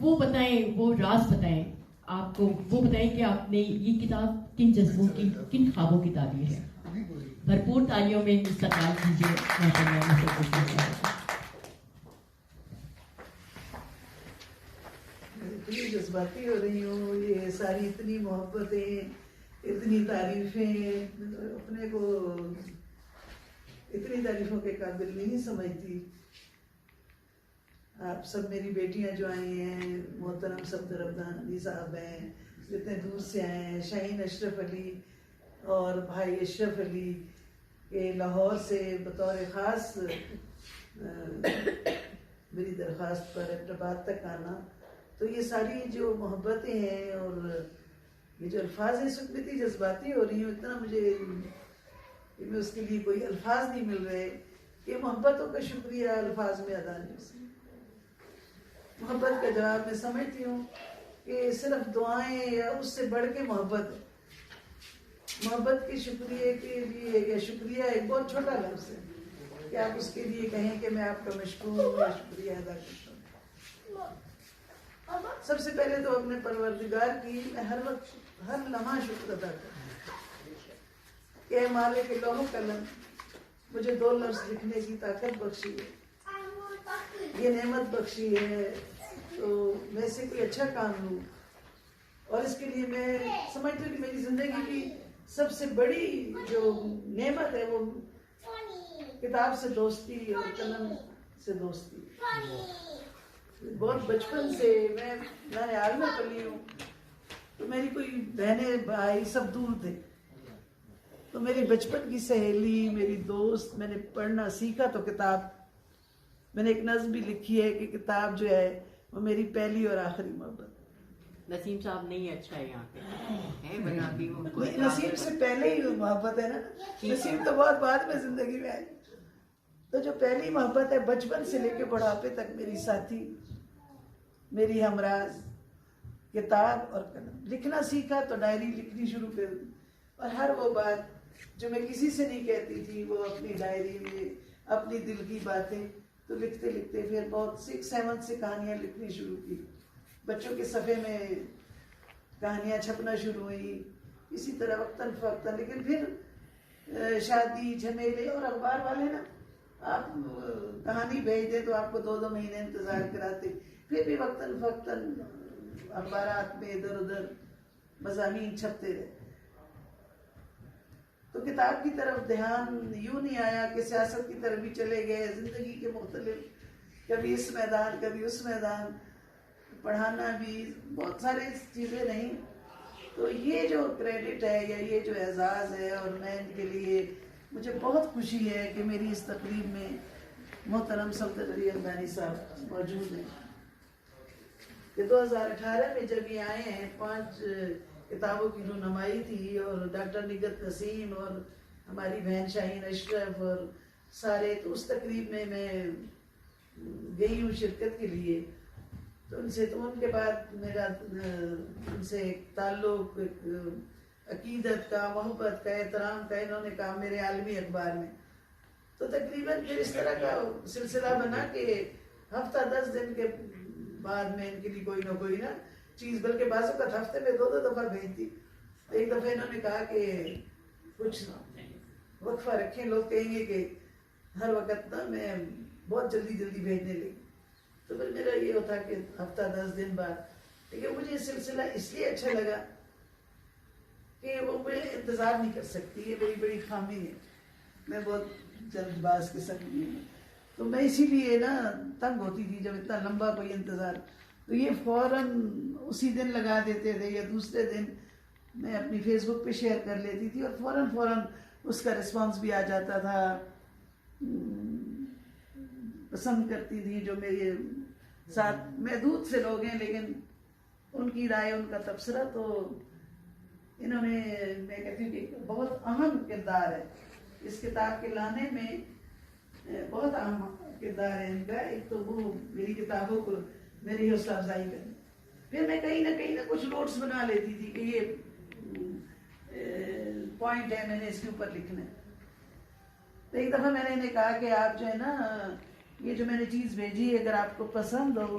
وہ بتائیں، وہ راز بتائیں آپ کو، وہ بتائیں کہ آپ نے یہ کتاب کن جذبوں کی، کن خوابوں کی تعبیر ہے. بھرپور تالیوں میں استقبال کیجیے اتنی جذباتی ہو رہی ہوں، یہ ساری اتنی محبتیں، اتنی تعریفیں، اپنے کو اتنی تعریفوں کے قابل نہیں سمجھتی. آپ سب میری بیٹیاں جو آئی ہیں، محترم صفدر عبدان علی صاحب ہیں، جتنے دور سے آئے ہیں، شاہین اشرف علی اور بھائی اشرف علی کے لاہور سے بطور خاص میری درخواست پر احتراباد تک آنا، تو یہ ساری جو محبتیں ہیں اور یہ جو الفاظ ہیں، اس وقت اتنی جذباتی ہو رہی ہوں، اتنا مجھے کہ میں اس کے لیے کوئی الفاظ نہیں مل رہے کہ محبتوں کا شکریہ الفاظ میں ادا نہیں ہو سکتا. محبت کا جواب میں سمجھتی ہوں کہ صرف دعائیں یا اس سے بڑھ کے محبت ہے. محبت کے شکریہ کے لیے، یا شکریہ ایک بہت چھوٹا لفظ ہے کہ آپ اس کے لیے کہیں کہ میں آپ کا مشکور ہوں یا شکریہ ادا کرتا ہوں. سب سے پہلے تو اپنے پروردگار کی میں ہر وقت، ہر لمحہ شکر ادا کرتا ہوں کہ اے مالک لوح و قلم، مجھے 2 لفظ لکھنے کی طاقت بخشی ہے، یہ نعمت بخشی ہے، تو میں سے کوئی اچھا کام لوں. اور اس کے لیے میں سمجھتی ہوں کہ میری زندگی کی سب سے بڑی جو نعمت ہے وہ کتاب سے دوستی اور قلم سے دوستی. بہت بچپن سے میں نانیال میں پلی ہوں، تو میری کوئی بہنیں بھائی سب دور تھے، تو میری بچپن کی سہیلی، میری دوست، میں نے پڑھنا سیکھا تو کتاب. میں نے ایک نظم بھی لکھی ہے کہ کتاب جو ہے وہ میری پہلی اور آخری محبت. نسیم صاحب نہیں اچھا ہے یہاں پہ بناتی ہوں. نسیم سے پہلے ہی محبت ہے نا، نسیم تو بہت بعد میں زندگی میں آئی. تو جو پہلی محبت ہے بچپن سے لے کے بڑھاپے تک میری ساتھی، میری ہمراز، کتاب اور قلم. لکھنا سیکھا تو ڈائری لکھنی شروع کر دی، اور ہر وہ بات جو میں کسی سے نہیں کہتی تھی وہ اپنی ڈائری میں، اپنی دل کی باتیں، تو لکھتے لکھتے پھر بہت 6-7 سے کہانیاں لکھنی شروع کی. بچوں کے صفحے میں کہانیاں چھپنا شروع ہوئی، اسی طرح وقتاً فوقتاً. لیکن پھر شادی، جھمیلے، اور اخبار والے نا آپ کہانی بھیج دیں تو آپ کو 2 مہینے انتظار کراتے. پھر بھی وقتاً فوقتاً اخبارات میں ادھر ادھر مضامین چھپتے رہے. تو کتاب کی طرف دھیان یوں نہیں آیا کہ سیاست کی طرف بھی چلے گئے، زندگی کے مختلف، کبھی اس میدان کبھی اس میدان، پڑھانا بھی، بہت سارے چیزیں نہیں. تو یہ جو کریڈٹ ہے یا یہ جو اعزاز ہے، اور میں ان کے لیے، مجھے بہت خوشی ہے کہ میری اس تقریب میں محترم صفدر علی عبدانی صاحب موجود ہیں. کہ 2018 میں جب یہ آئے ہیں، 5 کتابوں کی رونمائی تھی، اور ڈاکٹر نگہت نسیم اور ہماری بہن شاہین اشرف اور سارے، تو اس تقریب میں گئی ہوں شرکت کے لیے. تو ان کے بعد میرا ان سے ایک تعلق، ایک عقیدت کا، محبت کا، احترام کا، انہوں نے کہا میرے عالمی اخبار میں. تو تقریباً پھر اس طرح کا سلسلہ بنا کہ ہفتہ 10 دن کے بعد میں ان کے لیے کوئی نہ کوئی نا چیز، بلکہ بعض اوقات ہفتے میں 2 دفعہ بھیجتی. ایک دفعہ انہوں نے کہا کہ کچھ وقفہ رکھیں، لوگ کہیں گے کہ ہر وقت نا میں بہت جلدی بھیجنے لگی. تو پھر میرا یہ ہوتا کہ ہفتہ 10 دن بعد. لیکن مجھے یہ سلسلہ اس لیے اچھا لگا کہ وہ میں انتظار نہیں کر سکتی، یہ میری بڑی خامی ہے، میں بہت جلد باز قسم کی ہوں. تو میں اسی لیے نا تنگ ہوتی تھی جب اتنا لمبا کوئی انتظار. تو یہ فوراً اسی دن لگا دیتے تھے یا دوسرے دن میں اپنی فیس بک پہ شیئر کر لیتی تھی، اور فوراً اس کا رسپانس بھی آ جاتا تھا. پسند کرتی تھی جو میرے ساتھ محدود سے لوگ ہیں، لیکن ان کی رائے، ان کا تبصرہ، تو انہوں نے، میں کہتی ہوں کہ بہت اہم کردار ہے اس کتاب کے لانے میں، بہت اہم کردار ہے ان کا. ایک تو وہ میری کتابوں کو میری حوصلہ افزائی کریں. پھر میں کہیں نہ کچھ نوٹس بنا لیتی تھی کہ یہ پوائنٹ ہے، میں نے اس کے اوپر لکھنا ہے. تو ایک دفعہ میں نے انہیں کہا کہ آپ جو ہے نا، یہ جو میں نے چیز بھیجی، اگر آپ کو پسند ہو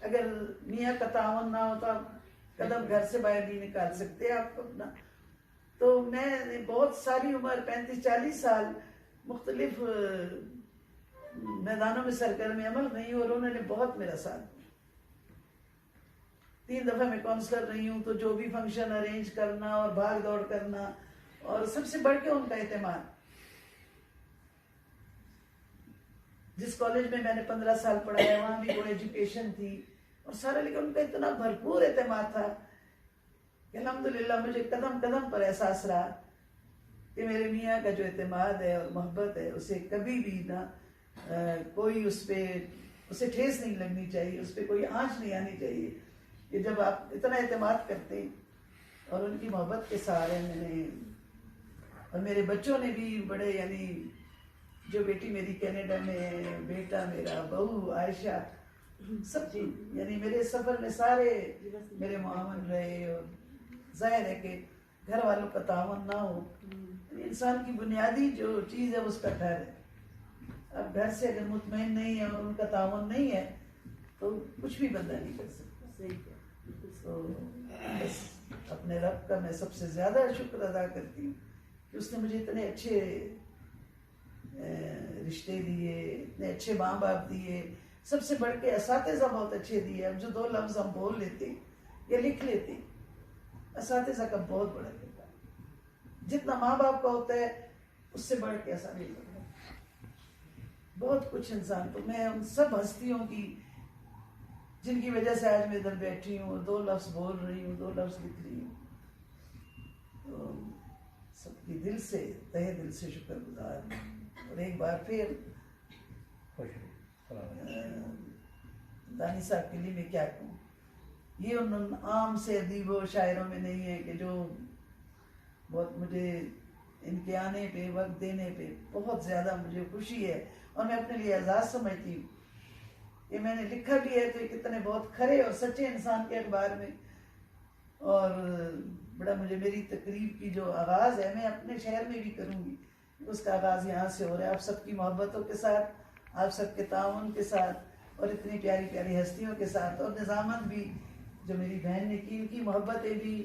اگر میاں کا تعاون نہ ہو تو آپ قدم گھر سے باہر نہیں نکال سکتے آپ کو اپنا. تو میں نے بہت ساری عمر 35-40 سال مختلف میدانوں میں سرگرم عمل رہی ہوں اور انہوں نے بہت میرا ساتھ دیا. 3 دفعہ میں کونسلر رہی ہوں, تو جو بھی فنکشن ارینج کرنا اور بھاگ دوڑ کرنا, اور سب سے بڑھ کے ان کا اعتماد. جس کالج میں نے 15 سال پڑھایا وہاں بھی وہ ایجوکیشن تھی اور سارا, لیکن ان کا اتنا بھرپور اعتماد تھا کہ الحمدللہ مجھے قدم قدم پر احساس رہا کہ میرے میاں کا جو اعتماد ہے اور محبت ہے اسے کبھی بھی نہ کوئی اسے ٹھیس نہیں لگنی چاہیے, اس پہ کوئی آنچ نہیں آنی چاہیے. کہ جب آپ اتنا اعتماد کرتے اور ان کی محبت کے سہارے میں نے, اور میرے بچوں نے بھی بڑے, یعنی جو بیٹی میری کینیڈا میں, بیٹا میرا, بہو عائشہ, سب یعنی میرے سفر میں سارے میرے معاون رہے. اور ظاہر ہے کہ گھر والوں کا تعاون نہ ہو, انسان کی بنیادی جو چیز ہے اس کا گھر ہے. اب گھر سے اگر مطمئن نہیں ہے اور ان کا تعاون نہیں ہے تو کچھ بھی بندہ نہیں کر سکتا. تو بس اپنے رب کا میں سب سے زیادہ شکر ادا کرتی ہوں کہ اس نے مجھے اتنے اچھے رشتے دیے, اتنے اچھے ماں باپ دیے, سب سے بڑھ کے اساتذہ بہت اچھے دیے. اب جو 2 لفظ ہم بول لیتے یا لکھ لیتے, اساتذہ کا بہت بڑا کردار. جتنا ماں باپ کا ہوتا ہے اس سے بڑھ کے اساتذہ کا بہت کچھ انسان. تو میں ان سب ہستیوں کی جن کی وجہ سے آج میں ادھر بیٹھی ہوں, 2 لفظ بول رہی ہوں, 2 لفظ لکھ رہی ہوں, تو سب کی دل سے, تہہ دل سے شکر گزار ہوں. اور ایک بار پھر دانی صاحب کے لیے میں کیا کہوں, یہ ان عام سے ادیب و شاعروں میں نہیں ہے کہ جو بہت مجھے ان کے آنے پہ, وقت دینے پہ بہت زیادہ مجھے خوشی ہے اور میں اپنے لیے اعزاز سمجھتی ہوں. یہ میں نے لکھا بھی ہے تو کتنے بہت کھرے اور سچے انسان کے اخبار میں. اور بڑا مجھے, میری تقریب کی جو آغاز ہے میں اپنے شہر میں بھی کروں گی, اس کا آغاز یہاں سے ہو رہا ہے, آپ سب کی محبتوں کے ساتھ, آپ سب کے تعاون کے ساتھ, اور اتنی پیاری پیاری ہستیوں کے ساتھ. اور نظامت بھی جو میری بہن نے کی, ان کی محبتیں بھی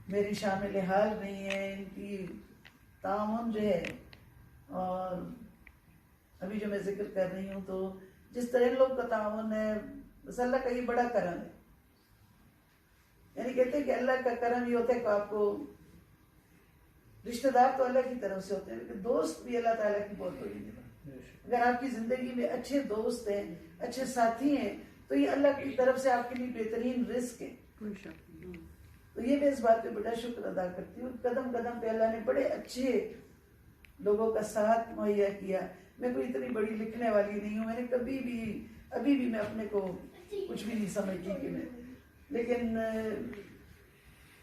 میری شامل حال نہیں ہیں, ان کی تعاون جو ہے. اور ابھی جو میں ذکر کر رہی ہوں تو جس طرح ان لوگ کا تعاون ہے, بس اللہ کا یہ بڑا کرم ہے. یعنی کہتے ہیں کہ اللہ کا کرم یہ ہوتا ہے کہ آپ کو, رشتہ دار تو اللہ کی طرف سے ہوتے ہیں لیکن دوست بھی اللہ تعالیٰ کی بہت بڑی نعمت. اگر آپ کی زندگی میں اچھے دوست ہیں, اچھے ساتھی ہیں, تو یہ اللہ کی طرف سے آپ کے لیے بہترین رزق ہے. تو یہ میں اس بات پہ بڑا شکر ادا کرتی ہوں. قدم قدم پہ اللہ نے بڑے اچھے لوگوں کا ساتھ مہیا کیا. میں کوئی اتنی بڑی لکھنے والی نہیں ہوں, میں نے کبھی بھی, ابھی بھی میں اپنے کو کچھ بھی نہیں سمجھتی کہ میں, لیکن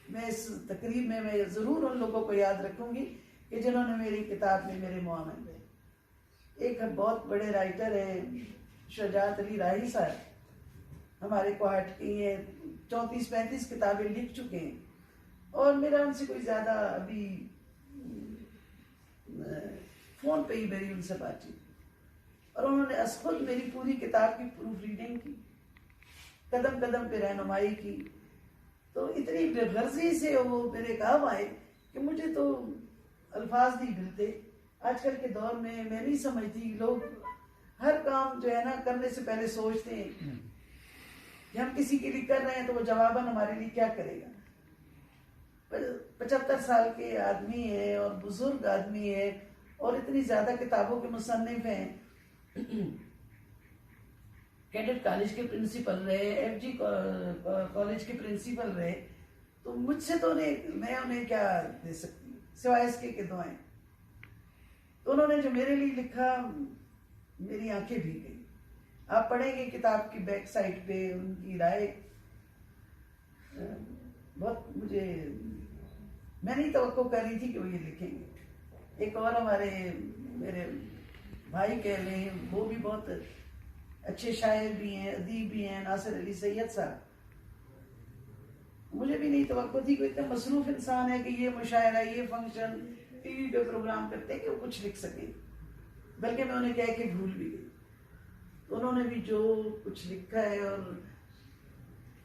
میں اس تقریب میں ضرور ان لوگوں کو یاد رکھوں گی کہ جنہوں نے میری کتاب میں میرے معاون رہے. ایک بہت بڑے رائٹر ہیں شجاعت علی راہی صاحب, ہمارے کوہاٹ کی ہیں, 34-35 کتابیں لکھ چکے ہیں, اور میرا ان سے کوئی زیادہ ابھی فون پہ ہی میری ان سے بات چیت, اور انہوں نے از خود میری پوری کتاب کی پروف ریڈنگ کی, قدم قدم پہ رہنمائی کی. تو اتنی بے غرضی سے وہ میرے کام آئے کہ مجھے تو الفاظ نہیں ملتے. آج کل کے دور میں نہیں سمجھتی, لوگ ہر کام جو ہے نا کرنے سے پہلے سوچتے ہیں کہ ہم کسی کے لیے کر رہے ہیں تو وہ جواباً ہمارے لیے کیا کرے گا. 75 سال کے آدمی ہے اور بزرگ آدمی ہے اور اتنی زیادہ کتابوں کے مصنف ہیں, کیڈٹ کالج کے پرنسپل رہے, ایف جی کالج کے پرنسپل رہے, تو مجھ سے تو میں انہیں کیا دے سکتی سوائے اس کے دعائیں. تو انہوں نے جو میرے لیے لکھا, میری آنکھیں بھی گئی. آپ پڑھیں گے کتاب کی بیک سائڈ پہ ان کی رائے, بہت مجھے, میں نہیں توقع کر رہی تھی کہ وہ یہ لکھیں گے. ایک اور ہمارے میرے بھائی کہہ لیں, وہ بھی بہت اچھے شاعر بھی ہیں, ادیب بھی ہیں, ناصر علی سید صاحب. مجھے بھی نہیں توقع تھی کہ اتنا مصروف انسان ہے کہ یہ مشاعرہ, یہ فنکشن, ٹی وی پہ پروگرام کرتے کہ وہ کچھ لکھ سکیں, بلکہ میں انہیں کہہ کے بھول بھی گئی. تو انہوں نے بھی جو کچھ لکھا ہے, اور